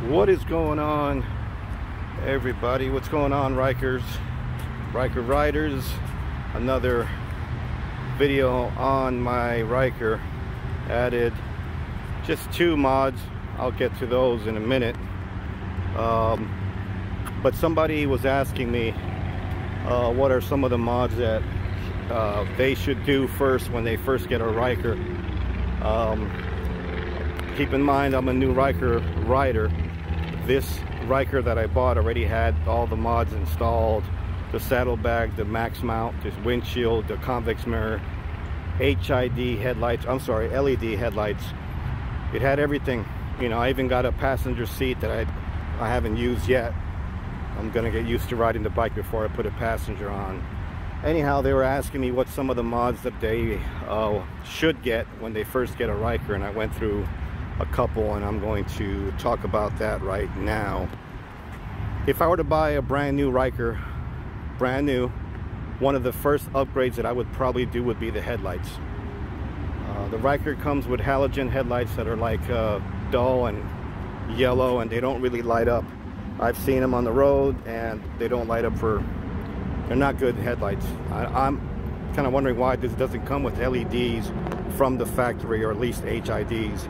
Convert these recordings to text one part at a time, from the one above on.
What is going on, everybody? What's going on, Rikers, Riker riders? Another video on my Riker. Added just 2 mods. I'll get to those in a minute. But somebody was asking me what are some of the mods that they should do first when they first get a Riker. Keep in mind, I'm a new Riker rider. This Riker that I bought already had all the mods installed: the saddlebag, the max mount, the windshield, the convex mirror, HID headlights, LED headlights. It had everything. You know, I even got a passenger seat that I haven't used yet. I'm gonna get used to riding the bike before I put a passenger on. Anyhow, they were asking me what some of the mods that they should get when they first get a Riker, and I went through a couple, and I'm going to talk about that right now. If I were to buy a brand new Riker, brand new, one of the first upgrades that I would probably do would be the headlights. The Riker comes with halogen headlights that are like dull and yellow, and they don't really light up. I've seen them on the road and they don't light up. They're not good headlights. I'm kind of wondering why this doesn't come with LEDs from the factory, or at least HIDs.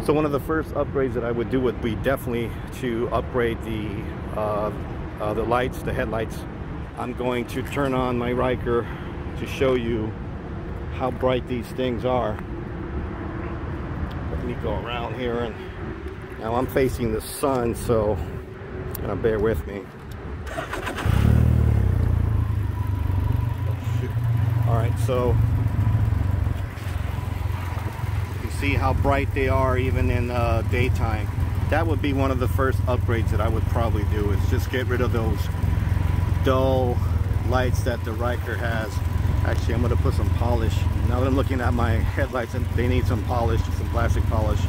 So one of the first upgrades that I would do would be definitely to upgrade the lights, the headlights. I'm going to turn on my Riker to show you how bright these things are. Let me go around here, and now I'm facing the sun, so bear with me. All right, so see how bright they are even in daytime. That would be one of the first upgrades that I would probably do, is just get rid of those dull lights that the Riker has. Actually, I'm going to put some polish. Now that I'm looking at my headlights, and they need some polish, some plastic polish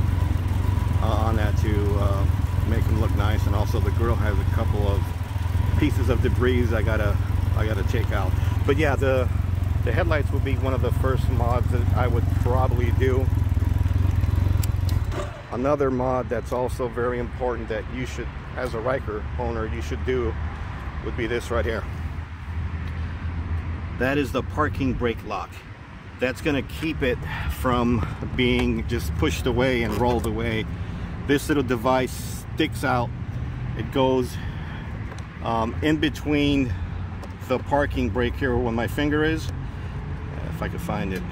on that to make them look nice. And also the grill has a couple of pieces of debris I gotta take out. But yeah, the headlights would be one of the first mods that I would probably do. Another mod that's also very important that you should, as a Riker owner, you should do would be this right here. That is the parking brake lock. That's going to keep it from being just pushed away and rolled away. This little device sticks out. It goes in between the parking brake here where my finger is. If I could find it.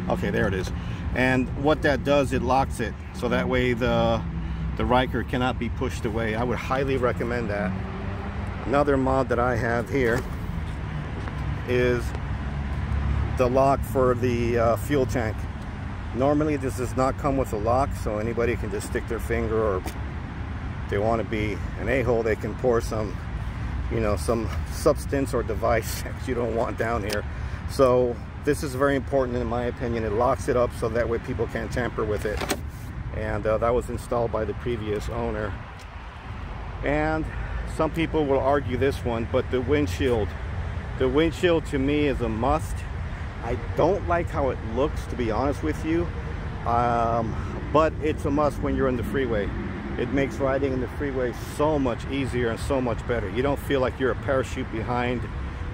Okay, there it is. And what that does, it locks it, so that way the Riker cannot be pushed away. I would highly recommend that. Another mod that I have here is the lock for the fuel tank. Normally this does not come with a lock, so anybody can just stick their finger, or if they want to be an a-hole, they can pour some, you know, some substance or device that you don't want down here. So this is very important in my opinion. It locks it up so that way people can't tamper with it. And that was installed by the previous owner. And some people will argue this one, but the windshield to me is a must. I don't like how it looks, to be honest with you, but it's a must when you're in the freeway. It makes riding in the freeway so much easier and so much better. You don't feel like you're a parachute behind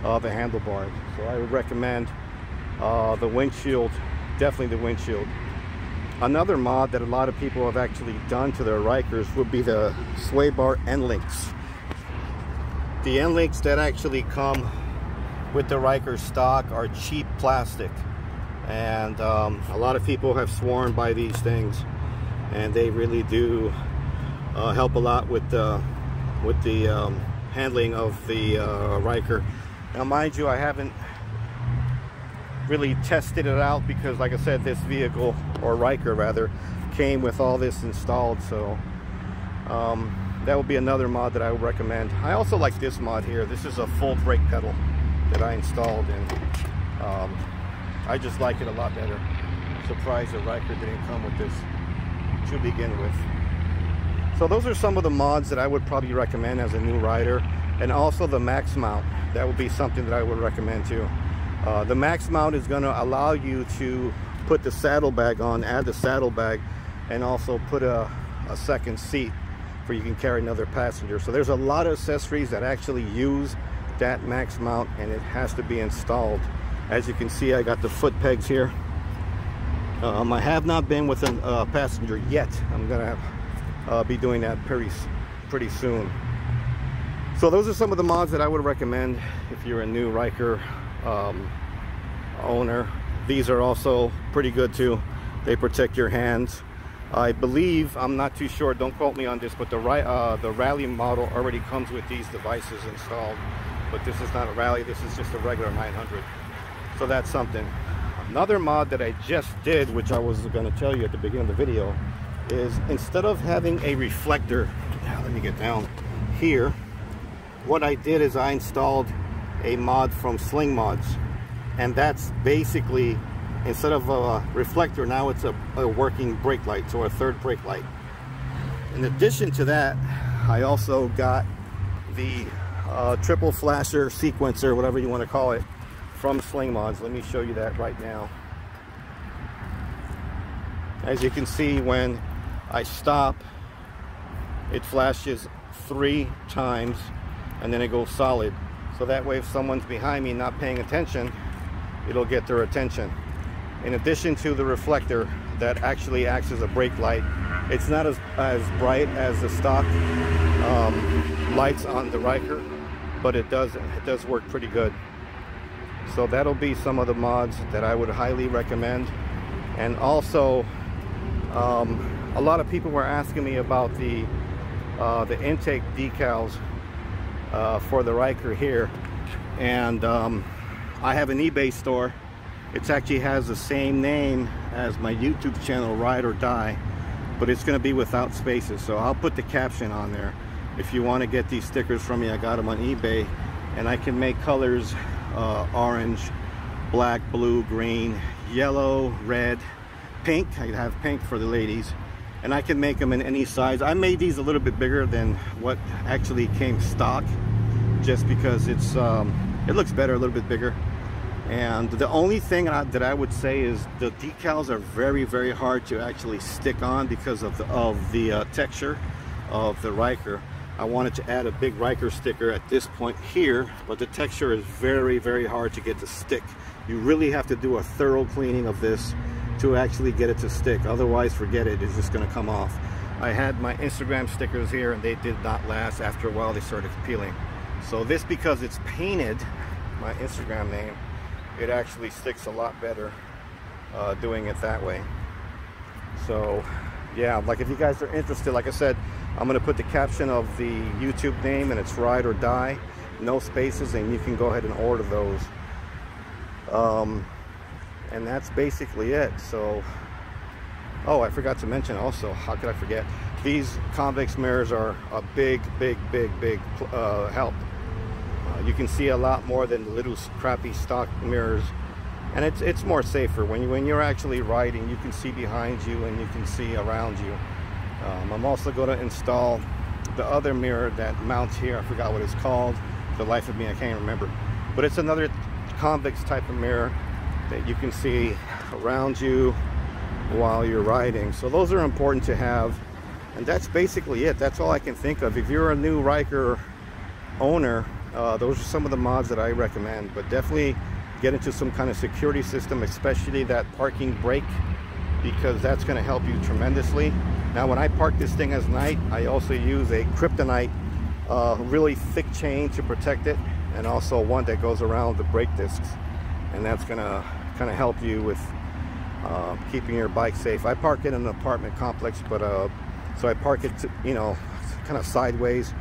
the handlebars. So I would recommend the windshield, definitely the windshield. Another mod that a lot of people have actually done to their Rikers would be the sway bar end links. The end links that actually come with the Riker stock are cheap plastic, and a lot of people have sworn by these things, and they really do help a lot with the handling of the Riker. Now mind you, I haven't really tested it out because, like I said, this vehicle, or Riker rather, came with all this installed. So that would be another mod that I would recommend. I also like this mod here. This is a full brake pedal that I installed, and I just like it a lot better. Surprised the Riker didn't come with this to begin with. So those are some of the mods that I would probably recommend as a new rider. And also the max mount, that would be something that I would recommend too. The max mount is going to allow you to put the saddlebag on, add the saddlebag, and also put a second seat for you can carry another passenger. So there's a lot of accessories that actually use that max mount, and it has to be installed. As you can see, I got the foot pegs here. I have not been with a passenger yet. I'm gonna be doing that pretty soon. So those are some of the mods that I would recommend if you're a new Ryker owner. These are also pretty good too. They protect your hands. I believe, I'm not too sure, don't quote me on this, but the Rally model already comes with these devices installed. But this is not a Rally, this is just a regular 900. So that's something. Another mod that I just did, which I was going to tell you at the beginning of the video, is instead of having a reflector, let me get down here, what I did is I installed a mod from Sling Mods, and that's basically, instead of a reflector, now it's a working brake light, so a third brake light. In addition to that, I also got the triple flasher sequencer, whatever you want to call it, from Sling Mods. Let me show you that right now. As you can see, when I stop, it flashes 3 times and then it goes solid. So that way, if someone's behind me not paying attention, it'll get their attention. In addition to the reflector that actually acts as a brake light, it's not as bright as the stock lights on the Ryker, but it does work pretty good. So that'll be some of the mods that I would highly recommend. And also, a lot of people were asking me about the intake decals for the Ryker here, and I have an eBay store. It actually has the same name as my YouTube channel, Ride or Die, but it's going to be without spaces. So I'll put the caption on there. If you want to get these stickers from me, I got them on eBay, and I can make colors orange, black, blue, green, yellow, red, pink. I have pink for the ladies, and I can make them in any size. I made these a little bit bigger than what actually came stock, just because it's it looks better, a little bit bigger. And the only thing that I would say is the decals are very, very hard to actually stick on because of the texture of the Ryker. I wanted to add a big Ryker sticker at this point here, but the texture is very, very hard to get to stick. You really have to do a thorough cleaning of this to actually get it to stick. Otherwise, forget it, it's just gonna come off. I had my Instagram stickers here and they did not last. After a while, they started peeling. So this, because it's painted, my Instagram name, it actually sticks a lot better doing it that way. So yeah, like if you guys are interested, like I said, I'm going to put the caption of the YouTube name, and it's Ride or Die, no spaces, and you can go ahead and order those. And that's basically it. So, oh, I forgot to mention also, how could I forget, these convex mirrors are a big help. You can see a lot more than the little crappy stock mirrors, and it's more safer. When you're actually riding, you can see behind you and you can see around you. I'm also going to install the other mirror that mounts here. I forgot what it's called. For the life of me, I can't remember. But it's another convex type of mirror that you can see around you while you're riding. So those are important to have. And that's basically it. That's all I can think of. If you're a new Ryker owner, those are some of the mods that I recommend. But definitely get into some kind of security system, especially that parking brake, because that's going to help you tremendously. Now, when I park this thing as night, I also use a kryptonite really thick chain to protect it, and also one that goes around the brake discs, and that's going to kind of help you with keeping your bike safe. I park it in an apartment complex, but so I park it to, you know, kind of sideways,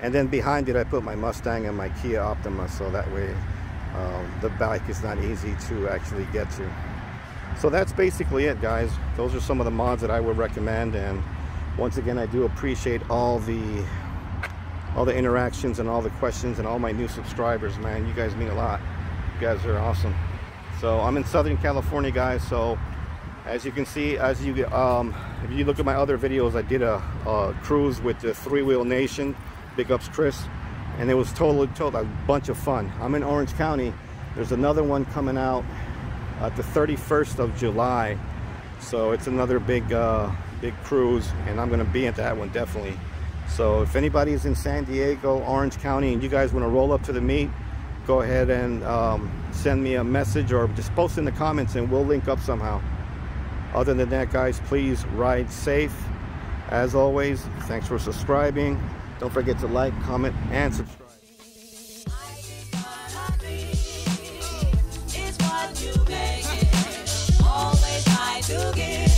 and then behind it I put my Mustang and my Kia Optima, so that way the bike is not easy to actually get to. So that's basically it, guys. Those are some of the mods that I would recommend. And once again, I do appreciate all the interactions and all the questions and all my new subscribers, man. You guys mean a lot. You guys are awesome. So I'm in Southern California, guys. So as you can see, if you look at my other videos, I did a cruise with the Three Wheel Nation. Big ups, Chris. And it was totally a bunch of fun. I'm in Orange County. There's another one coming out the 31st of July, so it's another big cruise, and I'm going to be at that one definitely. So if anybody's in San Diego, Orange County, and you guys want to roll up to the meet, go ahead and send me a message or just post in the comments and we'll link up somehow. Other than that, guys, please ride safe. As always, thanks for subscribing. Don't forget to like, comment, and subscribe. Always try to give.